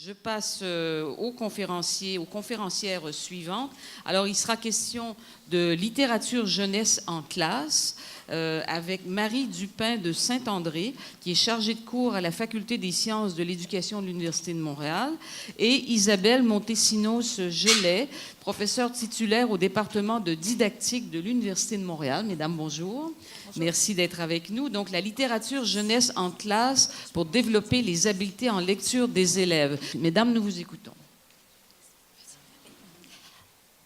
Je passe aux conférenciers, aux conférencières suivantes. Alors, il sera question de littérature jeunesse en classe avec Marie Dupin de Saint-André, qui est chargée de cours à la Faculté des sciences de l'éducation de l'Université de Montréal, et Isabelle Montesinos-Gelais, professeure titulaire au département de didactique de l'Université de Montréal. Mesdames, bonjour. Merci d'être avec nous. Donc, la littérature jeunesse en classe pour développer les habiletés en lecture des élèves. Mesdames, nous vous écoutons.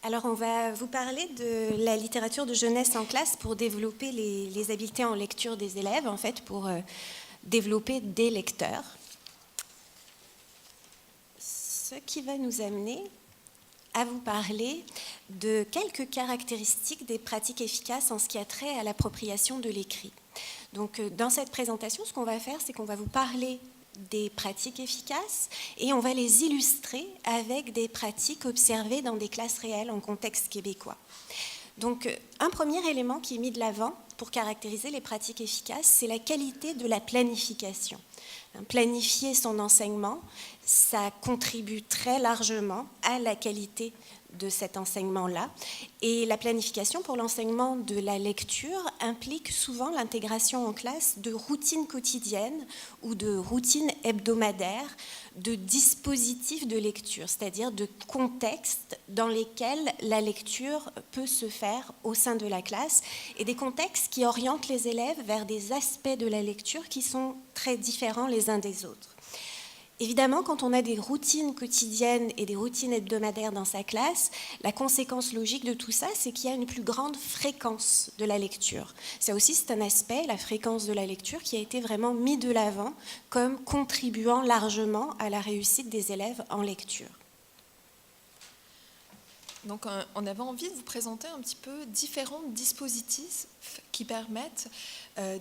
Alors, on va vous parler de la littérature de jeunesse en classe pour développer les habiletés en lecture des élèves, en fait, pour développer des lecteurs. Ce qui va nous amener à vous parler de quelques caractéristiques des pratiques efficaces en ce qui a trait à l'appropriation de l'écrit. Donc, dans cette présentation, ce qu'on va faire, c'est qu'on va vous parler des pratiques efficaces et on va les illustrer avec des pratiques observées dans des classes réelles en contexte québécois. Donc, un premier élément qui est mis de l'avant pour caractériser les pratiques efficaces, c'est la qualité de la planification. Planifier son enseignement, ça contribue très largement à la qualité de cet enseignement-là. Et la planification pour l'enseignement de la lecture implique souvent l'intégration en classe de routines quotidiennes ou de routines hebdomadaires, de dispositifs de lecture, c'est-à-dire de contextes dans lesquels la lecture peut se faire au sein de la classe, et des contextes qui orientent les élèves vers des aspects de la lecture qui sont très différents les uns des autres. Évidemment, quand on a des routines quotidiennes et des routines hebdomadaires dans sa classe, la conséquence logique de tout ça, c'est qu'il y a une plus grande fréquence de la lecture. Ça aussi, c'est un aspect, la fréquence de la lecture, qui a été vraiment mis de l'avant comme contribuant largement à la réussite des élèves en lecture. Donc, on avait envie de vous présenter un petit peu différents dispositifs qui permettent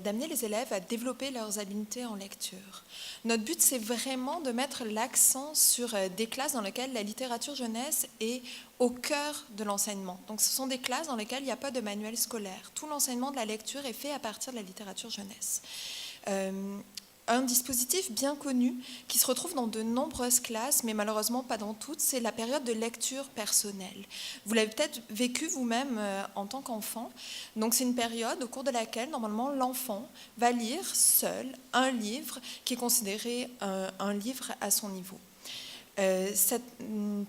d'amener les élèves à développer leurs habiletés en lecture. Notre but, c'est vraiment de mettre l'accent sur des classes dans lesquelles la littérature jeunesse est au cœur de l'enseignement. Donc, ce sont des classes dans lesquelles il n'y a pas de manuel scolaire. Tout l'enseignement de la lecture est fait à partir de la littérature jeunesse. Un dispositif bien connu qui se retrouve dans de nombreuses classes, mais malheureusement pas dans toutes, c'est la période de lecture personnelle. Vous l'avez peut-être vécu vous-même en tant qu'enfant. Donc c'est une période au cours de laquelle, normalement, l'enfant va lire seul un livre qui est considéré un livre à son niveau. Cette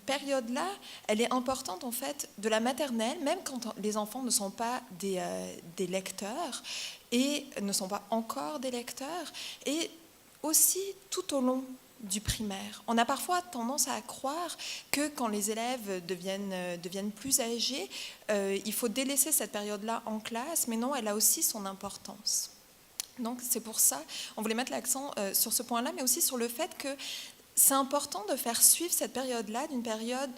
période-là, elle est importante en fait de la maternelle, même quand les enfants ne sont pas des lecteurs et ne sont pas encore des lecteurs, et aussi tout au long du primaire. On a parfois tendance à croire que quand les élèves deviennent plus âgés, il faut délaisser cette période-là en classe, mais non, elle a aussi son importance. Donc c'est pour ça, on voulait mettre l'accent sur ce point-là, mais aussi sur le fait que c'est important de faire suivre cette période-là d'une période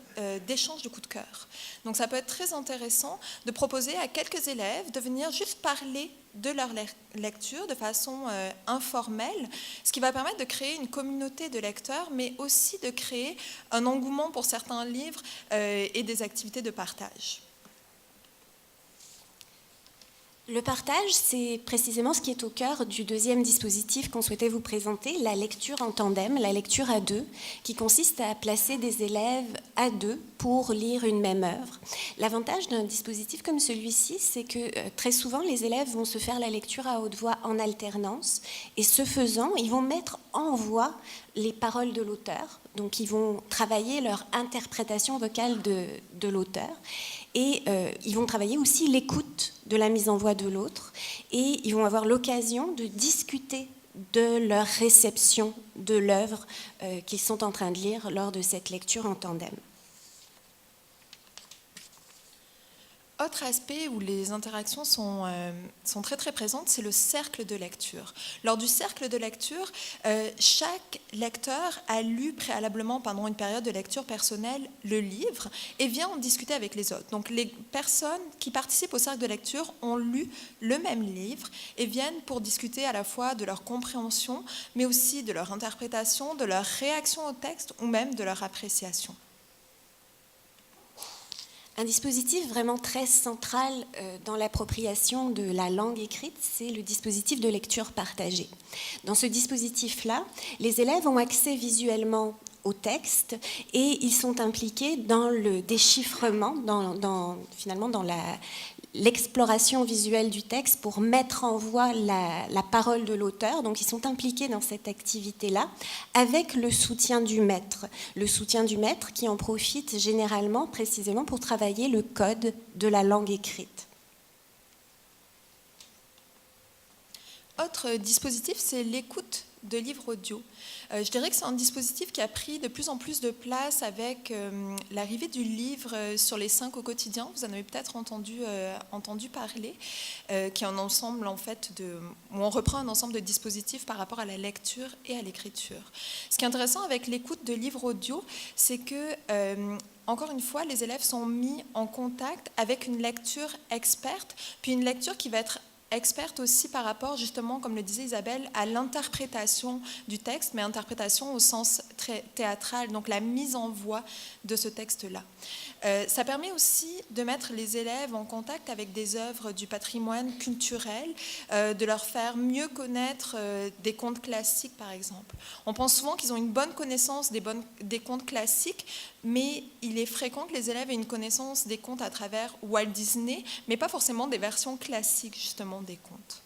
d'échange de coups de cœur. Donc ça peut être très intéressant de proposer à quelques élèves de venir juste parler de leur lecture de façon informelle, ce qui va permettre de créer une communauté de lecteurs, mais aussi de créer un engouement pour certains livres et des activités de partage. Le partage, c'est précisément ce qui est au cœur du deuxième dispositif qu'on souhaitait vous présenter, la lecture en tandem, la lecture à deux, qui consiste à placer des élèves à deux pour lire une même œuvre. L'avantage d'un dispositif comme celui-ci, c'est que très souvent, les élèves vont se faire la lecture à haute voix en alternance, et ce faisant, ils vont mettre en voix les paroles de l'auteur, donc ils vont travailler leur interprétation vocale de l'auteur, et ils vont travailler aussi l'écoute de la mise en voix de l'autre, et ils vont avoir l'occasion de discuter de leur réception de l'œuvre qu'ils sont en train de lire lors de cette lecture en tandem. Autre aspect où les interactions sont très très présentes, c'est le cercle de lecture. Lors du cercle de lecture, chaque lecteur a lu préalablement pendant une période de lecture personnelle le livre et vient en discuter avec les autres. Donc les personnes qui participent au cercle de lecture ont lu le même livre et viennent pour discuter à la fois de leur compréhension, mais aussi de leur interprétation, de leur réaction au texte ou même de leur appréciation. Un dispositif vraiment très central dans l'appropriation de la langue écrite, c'est le dispositif de lecture partagée. Dans ce dispositif-là, les élèves ont accès visuellement au texte et ils sont impliqués dans le déchiffrement, finalement dans l'exploration visuelle du texte pour mettre en voix la parole de l'auteur. Donc ils sont impliqués dans cette activité-là avec le soutien du maître. Le soutien du maître qui en profite généralement précisément pour travailler le code de la langue écrite. Autre dispositif, c'est l'écoute de livres audio. Je dirais que c'est un dispositif qui a pris de plus en plus de place avec l'arrivée du livre sur les 5 au quotidien. Vous en avez peut-être entendu parler, qui est un ensemble en fait où on reprend un ensemble de dispositifs par rapport à la lecture et à l'écriture. Ce qui est intéressant avec l'écoute de livres audio, c'est que encore une fois, les élèves sont mis en contact avec une lecture experte, puis une lecture qui va être experte aussi par rapport, justement, comme le disait Isabelle, à l'interprétation du texte, mais interprétation au sens très théâtral, donc la mise en voix de ce texte-là. Ça permet aussi de mettre les élèves en contact avec des œuvres du patrimoine culturel, de leur faire mieux connaître des contes classiques, par exemple. On pense souvent qu'ils ont une bonne connaissance des contes classiques, mais il est fréquent que les élèves aient une connaissance des contes à travers Walt Disney, mais pas forcément des versions classiques, justement, des contes.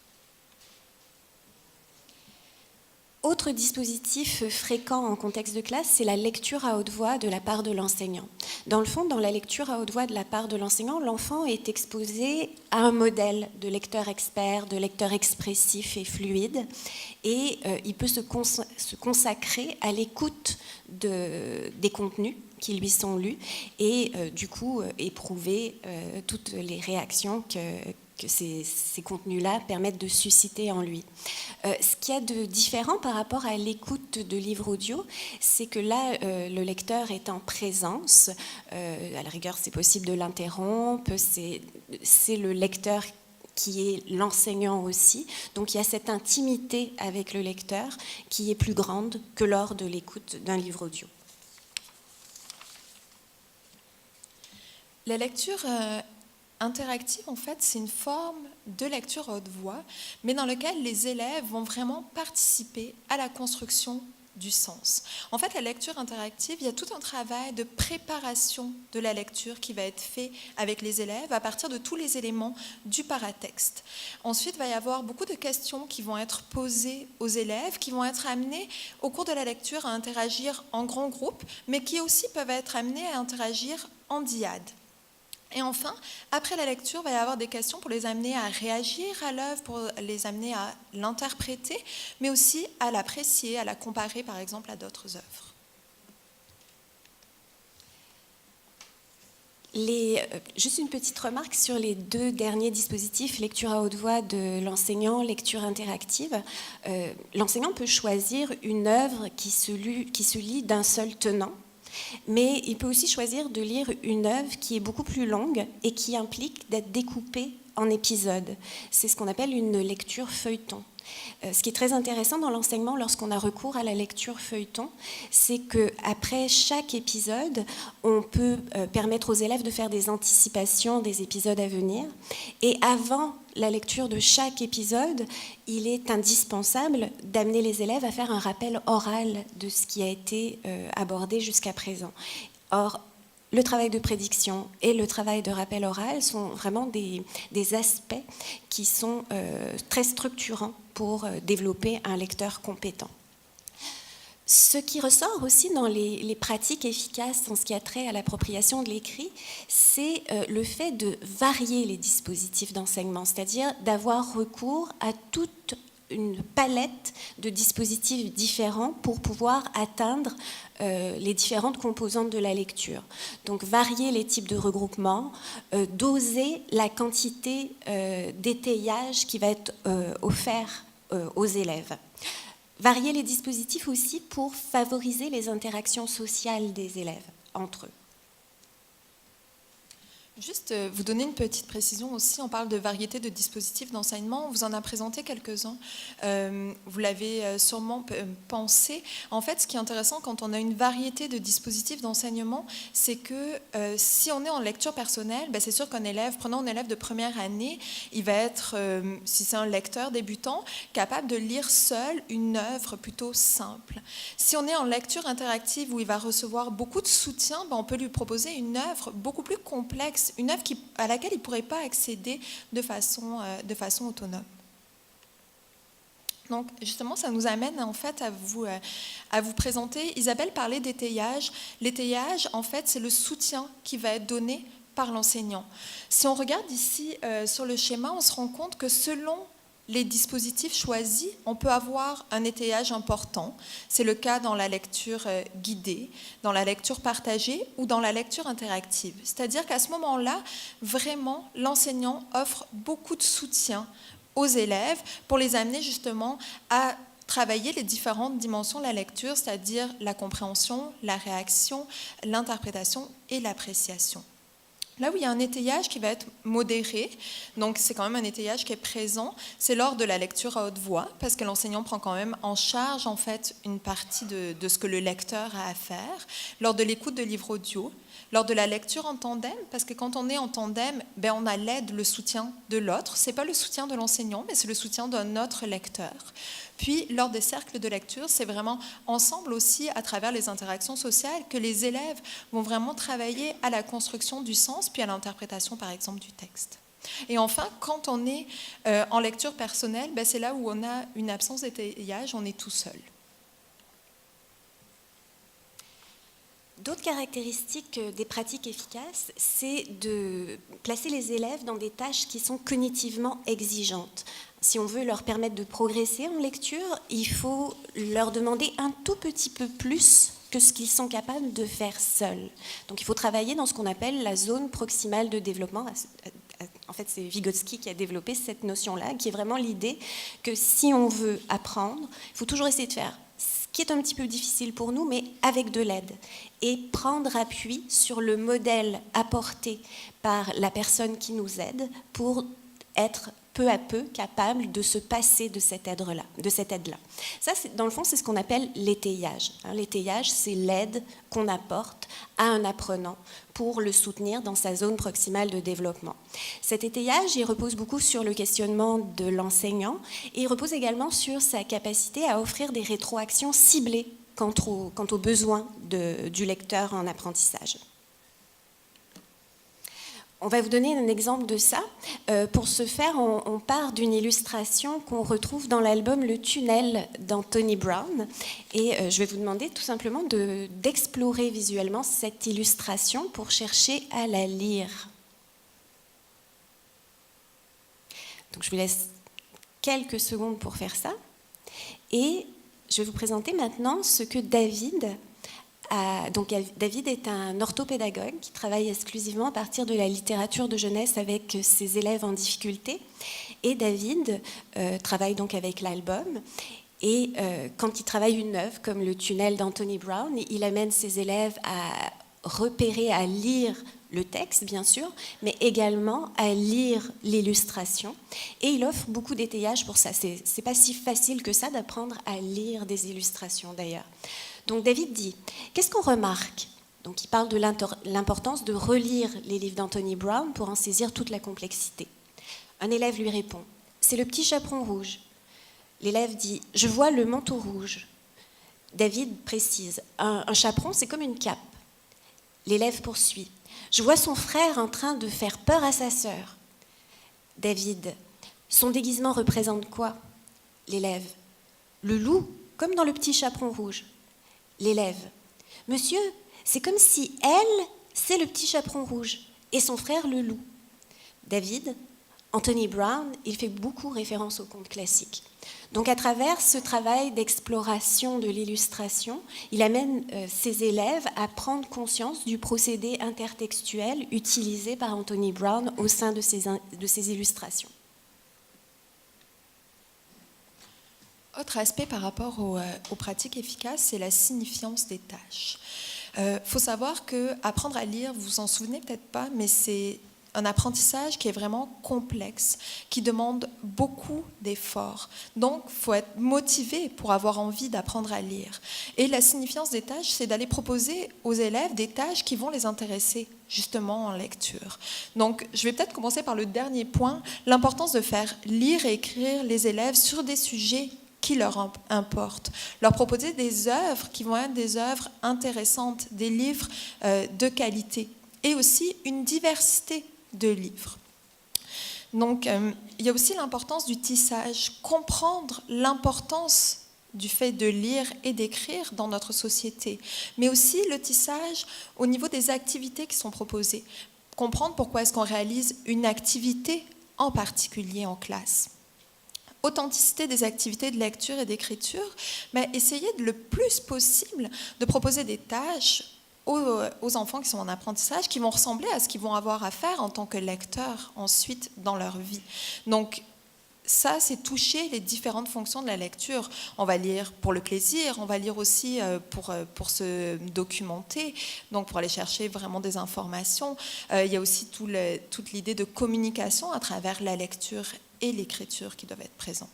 Autre dispositif fréquent en contexte de classe, c'est la lecture à haute voix de la part de l'enseignant. Dans le fond, dans la lecture à haute voix de la part de l'enseignant, l'enfant est exposé à un modèle de lecteur expert, de lecteur expressif et fluide, et il peut se consacrer à l'écoute des contenus qui lui sont lus et du coup éprouver toutes les réactions que ces contenus-là permettent de susciter en lui. Ce qu'il y a de différent par rapport à l'écoute de livres audio, c'est que là, le lecteur est en présence. À la rigueur, c'est possible de l'interrompre. C'est le lecteur qui est l'enseignant aussi. Donc il y a cette intimité avec le lecteur qui est plus grande que lors de l'écoute d'un livre audio. La lecture interactive, en fait, c'est une forme de lecture à haute voix, mais dans laquelle les élèves vont vraiment participer à la construction du sens. En fait, la lecture interactive, il y a tout un travail de préparation de la lecture qui va être fait avec les élèves à partir de tous les éléments du paratexte. Ensuite, il va y avoir beaucoup de questions qui vont être posées aux élèves, qui vont être amenés au cours de la lecture à interagir en grands groupes, mais qui aussi peuvent être amenés à interagir en dyade. Et enfin, après la lecture, il va y avoir des questions pour les amener à réagir à l'œuvre, pour les amener à l'interpréter, mais aussi à l'apprécier, à la comparer par exemple à d'autres œuvres. Juste une petite remarque sur les 2 derniers dispositifs, lecture à haute voix de l'enseignant, lecture interactive. L'enseignant peut choisir une œuvre qui se lit d'un seul tenant. Mais il peut aussi choisir de lire une œuvre qui est beaucoup plus longue et qui implique d'être découpée en épisodes. C'est ce qu'on appelle une lecture feuilleton. Ce qui est très intéressant dans l'enseignement lorsqu'on a recours à la lecture feuilleton, c'est qu'après chaque épisode, on peut permettre aux élèves de faire des anticipations des épisodes à venir. Et avant la lecture de chaque épisode, il est indispensable d'amener les élèves à faire un rappel oral de ce qui a été abordé jusqu'à présent. Or, le travail de prédiction et le travail de rappel oral sont vraiment des aspects qui sont très structurants pour développer un lecteur compétent. Ce qui ressort aussi dans les pratiques efficaces en ce qui a trait à l'appropriation de l'écrit, c'est le fait de varier les dispositifs d'enseignement, c'est-à-dire d'avoir recours à toute une palette de dispositifs différents pour pouvoir atteindre les différentes composantes de la lecture. Donc varier les types de regroupements, doser la quantité d'étayage qui va être offert aux élèves. Varier les dispositifs aussi pour favoriser les interactions sociales des élèves entre eux. Juste vous donner une petite précision aussi, on parle de variété de dispositifs d'enseignement, on vous en a présenté quelques-uns, vous l'avez sûrement pensé. En fait, ce qui est intéressant quand on a une variété de dispositifs d'enseignement, c'est que si on est en lecture personnelle, c'est sûr qu'un élève, prenons un élève de première année, il va être, si c'est un lecteur débutant, capable de lire seul une œuvre plutôt simple. Si on est en lecture interactive où il va recevoir beaucoup de soutien, on peut lui proposer une œuvre beaucoup plus complexe, une œuvre à laquelle il ne pourrait pas accéder de façon autonome. Donc, justement, ça nous amène en fait à vous présenter. Isabelle parlait d'étayage. L'étayage, en fait, c'est le soutien qui va être donné par l'enseignant. Si on regarde ici sur le schéma, on se rend compte que selon les dispositifs choisis, on peut avoir un étayage important. C'est le cas dans la lecture guidée, dans la lecture partagée ou dans la lecture interactive. C'est-à-dire qu'à ce moment-là, vraiment, l'enseignant offre beaucoup de soutien aux élèves pour les amener justement à travailler les différentes dimensions de la lecture, c'est-à-dire la compréhension, la réaction, l'interprétation et l'appréciation. Là où il y a un étayage qui va être modéré, donc c'est quand même un étayage qui est présent, c'est lors de la lecture à haute voix, parce que l'enseignant prend quand même en charge en fait une partie de ce que le lecteur a à faire, lors de l'écoute de livres audio, lors de la lecture en tandem, parce que quand on est en tandem, on a l'aide, le soutien de l'autre, c'est pas le soutien de l'enseignant, mais c'est le soutien d'un autre lecteur. Puis, lors des cercles de lecture, c'est vraiment ensemble aussi, à travers les interactions sociales, que les élèves vont vraiment travailler à la construction du sens, puis à l'interprétation, par exemple, du texte. Et enfin, quand on est en lecture personnelle, c'est là où on a une absence d'étayage, on est tout seul. D'autres caractéristiques des pratiques efficaces, c'est de placer les élèves dans des tâches qui sont cognitivement exigeantes. Si on veut leur permettre de progresser en lecture, il faut leur demander un tout petit peu plus que ce qu'ils sont capables de faire seuls. Donc il faut travailler dans ce qu'on appelle la zone proximale de développement. En fait, c'est Vygotsky qui a développé cette notion-là, qui est vraiment l'idée que si on veut apprendre, il faut toujours essayer de faire ce qui est un petit peu difficile pour nous, mais avec de l'aide, et prendre appui sur le modèle apporté par la personne qui nous aide pour être peu à peu capable de se passer de cette aide-là. Ça, dans le fond, c'est ce qu'on appelle l'étayage. L'étayage, c'est l'aide qu'on apporte à un apprenant pour le soutenir dans sa zone proximale de développement. Cet étayage, il repose beaucoup sur le questionnement de l'enseignant et il repose également sur sa capacité à offrir des rétroactions ciblées quant aux besoins du lecteur en apprentissage. On va vous donner un exemple de ça. Pour ce faire, on part d'une illustration qu'on retrouve dans l'album Le Tunnel d'Anthony Brown. Et je vais vous demander tout simplement d'explorer visuellement cette illustration pour chercher à la lire. Donc je vous laisse quelques secondes pour faire ça. Et je vais vous présenter maintenant ce que David... Donc David est un orthopédagogue qui travaille exclusivement à partir de la littérature de jeunesse avec ses élèves en difficulté. Et David travaille donc avec l'album. Et quand il travaille une œuvre comme Le Tunnel d'Anthony Brown, il amène ses élèves à repérer, à lire le texte, bien sûr, mais également à lire l'illustration. Et il offre beaucoup d'étayage pour ça. C'est pas si facile que ça d'apprendre à lire des illustrations, d'ailleurs. Donc David dit, qu'est-ce qu'on remarque ? Donc il parle de l'importance de relire les livres d'Anthony Brown pour en saisir toute la complexité. Un élève lui répond, c'est le petit chaperon rouge. L'élève dit, je vois le manteau rouge. David précise, un chaperon c'est comme une cape. L'élève poursuit, je vois son frère en train de faire peur à sa sœur. David, son déguisement représente quoi ? L'élève, le loup, comme dans le petit chaperon rouge. L'élève, monsieur, c'est comme si elle, c'est le petit chaperon rouge et son frère le loup. David, Anthony Brown, il fait beaucoup référence aux contes classiques. Donc à travers ce travail d'exploration de l'illustration, il amène ses élèves à prendre conscience du procédé intertextuel utilisé par Anthony Brown au sein de ses illustrations. Autre aspect par rapport aux pratiques efficaces, c'est la signifiance des tâches. Faut savoir que apprendre à lire, vous vous en souvenez peut-être pas, mais c'est un apprentissage qui est vraiment complexe, qui demande beaucoup d'efforts. Donc, il faut être motivé pour avoir envie d'apprendre à lire. Et la signifiance des tâches, c'est d'aller proposer aux élèves des tâches qui vont les intéresser, justement, en lecture. Donc, je vais peut-être commencer par le dernier point, l'importance de faire lire et écrire les élèves sur des sujets qui leur importent. Leur proposer des œuvres qui vont être des œuvres intéressantes, des livres de qualité, et aussi une diversité de livres. Donc, il y a aussi l'importance du tissage, comprendre l'importance du fait de lire et d'écrire dans notre société, mais aussi le tissage au niveau des activités qui sont proposées, comprendre pourquoi est-ce qu'on réalise une activité en particulier en classe. Authenticité des activités de lecture et d'écriture, mais essayer le plus possible de proposer des tâches aux enfants qui sont en apprentissage, qui vont ressembler à ce qu'ils vont avoir à faire en tant que lecteurs ensuite dans leur vie. Donc ça, c'est toucher les différentes fonctions de la lecture. On va lire pour le plaisir, on va lire aussi pour se documenter, donc pour aller chercher vraiment des informations. Il y a aussi toute l'idée de communication à travers la lecture et l'écriture qui doivent être présents.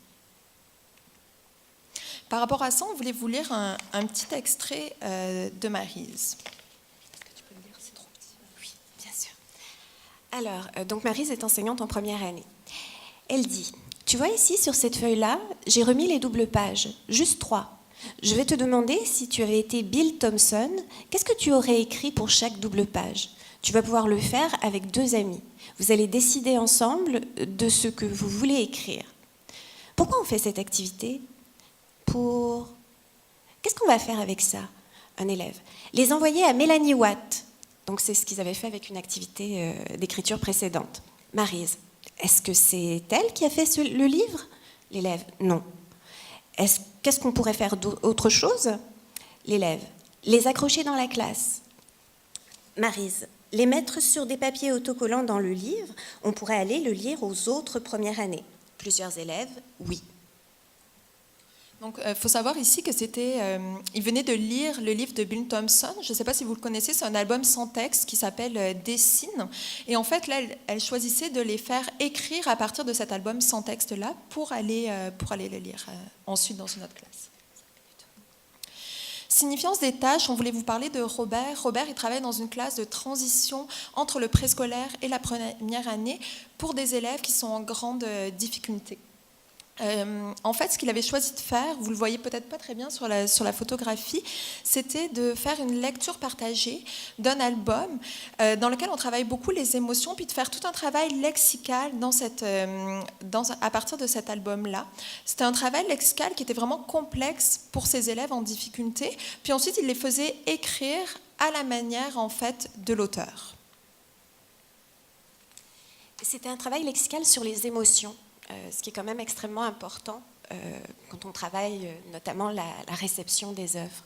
Par rapport à ça, on voulait vous lire un petit extrait de Maryse. Alors, donc Maryse est enseignante en première année. Elle dit, tu vois ici sur cette feuille-là, j'ai remis les doubles pages, juste 3. Je vais te demander si tu avais été Bill Thompson, qu'est-ce que tu aurais écrit pour chaque double page ? Tu vas pouvoir le faire avec 2 amis. Vous allez décider ensemble de ce que vous voulez écrire. Pourquoi on fait cette activité ? Qu'est-ce qu'on va faire avec ça ? Un élève. Les envoyer à Mélanie Watt. Donc c'est ce qu'ils avaient fait avec une activité d'écriture précédente. Maryse, est-ce que c'est elle qui a fait le livre ? L'élève, non. Qu'est-ce qu'on pourrait faire d'autre chose ? L'élève, les accrocher dans la classe. Maryse, les mettre sur des papiers autocollants dans le livre, on pourrait aller le lire aux autres premières années. Plusieurs élèves, oui. Donc, il faut savoir ici que il venait de lire le livre de Bill Thompson. Je ne sais pas si vous le connaissez, c'est un album sans texte qui s'appelle Dessine. Et en fait, là, elle choisissait de les faire écrire à partir de cet album sans texte-là pour aller le lire ensuite dans une autre classe. Signifiance des tâches, on voulait vous parler de Robert. Robert, il travaille dans une classe de transition entre le préscolaire et la première année pour des élèves qui sont en grande difficulté. En fait, ce qu'il avait choisi de faire, vous le voyez peut-être pas très bien sur la photographie, c'était de faire une lecture partagée d'un album dans lequel on travaille beaucoup les émotions, puis de faire tout un travail lexical à partir de cet album-là. C'était un travail lexical qui était vraiment complexe pour ces élèves en difficulté, puis ensuite il les faisait écrire à la manière en fait de l'auteur. C'était un travail lexical sur les émotions. Ce qui est quand même extrêmement important quand on travaille notamment la réception des œuvres.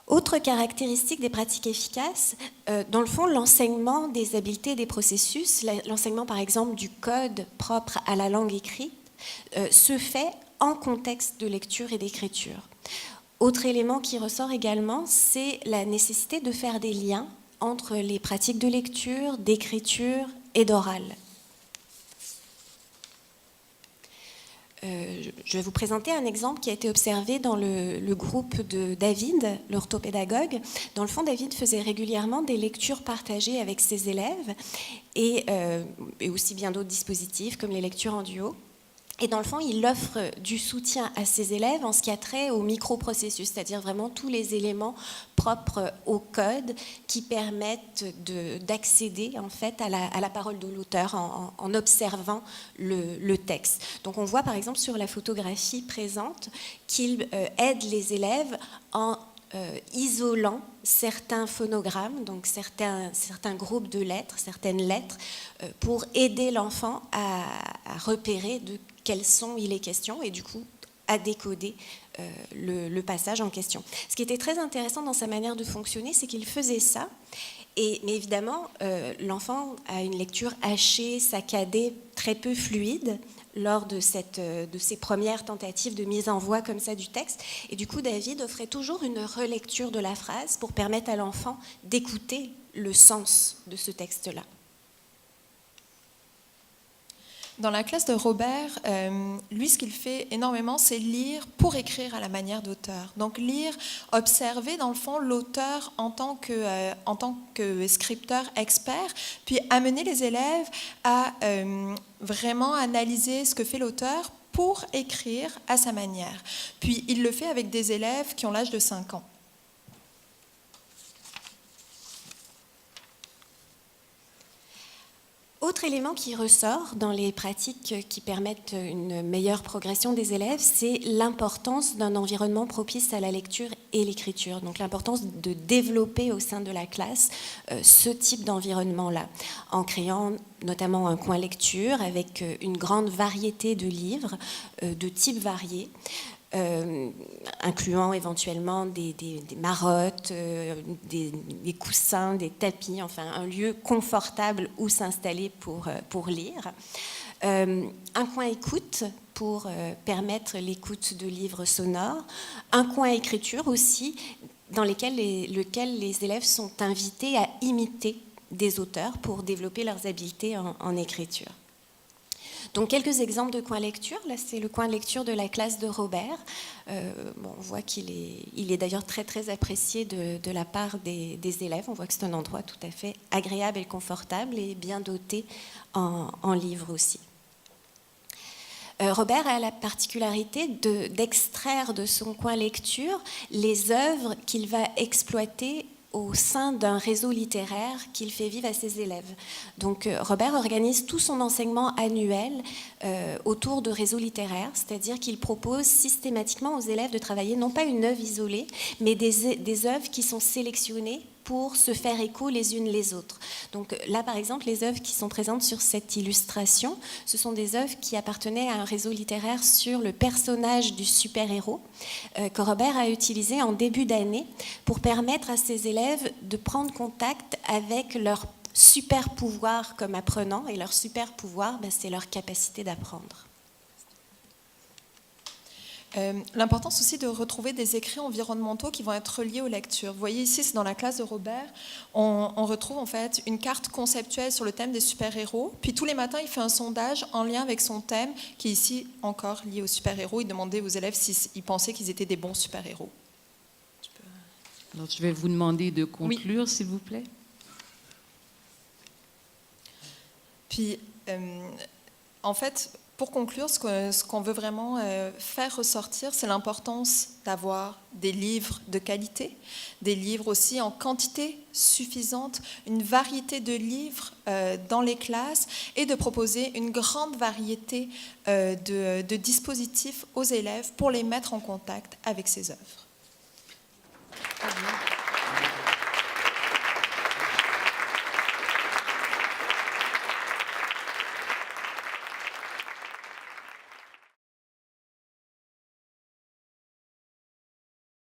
Autre caractéristique des pratiques efficaces, dans le fond, l'enseignement des habiletés et des processus, l'enseignement par exemple du code propre à la langue écrite, se fait en contexte de lecture et d'écriture. Autre élément qui ressort également, c'est la nécessité de faire des liens entre les pratiques de lecture, d'écriture et d'oral. Je vais vous présenter un exemple qui a été observé dans le groupe de David, l'orthopédagogue. Dans le fond, David faisait régulièrement des lectures partagées avec ses élèves et aussi bien d'autres dispositifs comme les lectures en duo. Et dans le fond, il offre du soutien à ses élèves en ce qui a trait au microprocessus, c'est-à-dire vraiment tous les éléments propres au code qui permettent d'accéder en fait à la parole de l'auteur en observant le texte. Donc on voit par exemple sur la photographie présente qu'il aide les élèves en isolant certains phonogrammes, donc certains groupes de lettres, certaines lettres, pour aider l'enfant à repérer de quels sons il est question et du coup à décoder le passage en question. Ce qui était très intéressant dans sa manière de fonctionner, c'est qu'il faisait ça, mais évidemment l'enfant a une lecture hachée, saccadée, très peu fluide, lors de ces premières tentatives de mise en voix comme ça du texte. Et du coup, David offrait toujours une relecture de la phrase pour permettre à l'enfant d'écouter le sens de ce texte-là. Dans la classe de Robert, lui, ce qu'il fait énormément, c'est lire pour écrire à la manière d'auteur. Donc lire, observer dans le fond l'auteur en tant que scripteur expert, puis amener les élèves à vraiment analyser ce que fait l'auteur pour écrire à sa manière. Puis il le fait avec des élèves qui ont l'âge de 5 ans. Autre élément qui ressort dans les pratiques qui permettent une meilleure progression des élèves, c'est l'importance d'un environnement propice à la lecture et l'écriture. Donc l'importance de développer au sein de la classe ce type d'environnement-là, en créant notamment un coin lecture avec une grande variété de livres de types variés. Incluant éventuellement des marottes, des coussins, des tapis, enfin un lieu confortable où s'installer pour lire. Un coin écoute pour permettre l'écoute de livres sonores. Un coin écriture aussi, dans lequel les élèves sont invités à imiter des auteurs pour développer leurs habiletés en écriture. Donc quelques exemples de coins lecture. Là, c'est le coin lecture de la classe de Robert. On voit qu'il est d'ailleurs très très apprécié de la part des élèves. On voit que c'est un endroit tout à fait agréable et confortable et bien doté en livres aussi. Robert a la particularité d'extraire de son coin lecture les œuvres qu'il va exploiter au sein d'un réseau littéraire qu'il fait vivre à ses élèves. Donc Robert organise tout son enseignement annuel autour de réseaux littéraires, c'est-à-dire qu'il propose systématiquement aux élèves de travailler non pas une œuvre isolée, mais des œuvres qui sont sélectionnées pour se faire écho les unes les autres. Donc là, par exemple, les œuvres qui sont présentes sur cette illustration, ce sont des œuvres qui appartenaient à un réseau littéraire sur le personnage du super-héros que Robert a utilisé en début d'année pour permettre à ses élèves de prendre contact avec leur super-pouvoir comme apprenants. Et leur super-pouvoir, c'est leur capacité d'apprendre. L'importance aussi de retrouver des écrits environnementaux qui vont être reliés aux lectures. Vous voyez ici, c'est dans la classe de Robert, on retrouve en fait une carte conceptuelle sur le thème des super-héros. Puis tous les matins, il fait un sondage en lien avec son thème, qui est ici encore lié aux super-héros. Il demandait aux élèves s'ils pensaient qu'ils étaient des bons super-héros. Alors, je vais vous demander de conclure, s'il vous plaît. Puis, en fait, pour conclure, ce qu'on veut vraiment faire ressortir, c'est l'importance d'avoir des livres de qualité, des livres aussi en quantité suffisante, une variété de livres dans les classes et de proposer une grande variété de dispositifs aux élèves pour les mettre en contact avec ces œuvres.